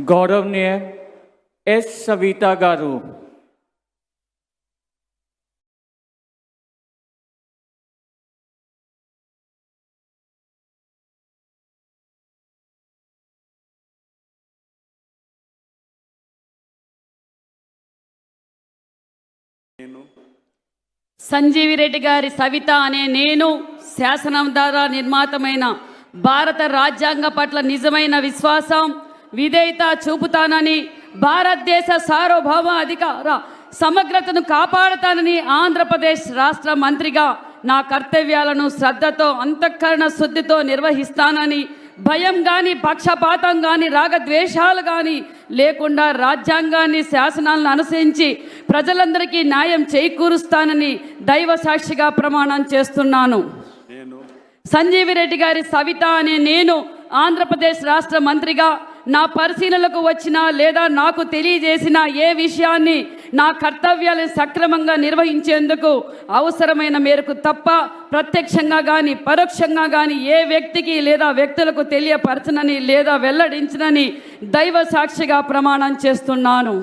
गौरवनीय S Savita गारू। సంజీవి రెడ్డి గారి సవిత అనే నేను శాసనం ద్వారా నిర్మాతమైన భారత రాజ్యాంగ పట్ల నిజమైన విశ్వాసం విధేయత చూపుతానని, భారతదేశ సార్వభౌమ అధికార సమగ్రతను కాపాడుతానని, ఆంధ్రప్రదేశ్ రాష్ట్ర మంత్రిగా నా కర్తవ్యాలను శ్రద్ధతో అంతఃకరణ శుద్ధితో నిర్వహిస్తానని, భయం కానీ పక్షపాతం కానీ రాగద్వేషాలు కానీ లేకుండా రాజ్యాంగాన్ని శాసనాలను అనుసరించి ప్రజలందరికీ న్యాయం చేకూరుస్తానని దైవ సాక్షిగా ప్రమాణం చేస్తున్నాను. సంజీవి రెడ్డి గారి సవిత అనే నేను ఆంధ్రప్రదేశ్ రాష్ట్ర మంత్రిగా నా పరిశీలనలకు వచ్చిన లేదా నాకు తెలియజేసిన ఏ విషయాన్ని నా కర్తవ్యాలను సక్రమంగా నిర్వహించేందుకు అవసరమైన మేరకు తప్ప ప్రత్యక్షంగా కానీ పరోక్షంగా కానీ ఏ వ్యక్తికి లేదా వ్యక్తులకు తెలియపరచనని లేదా వెల్లడించనని దైవ సాక్షిగా ప్రమాణం చేస్తున్నాను.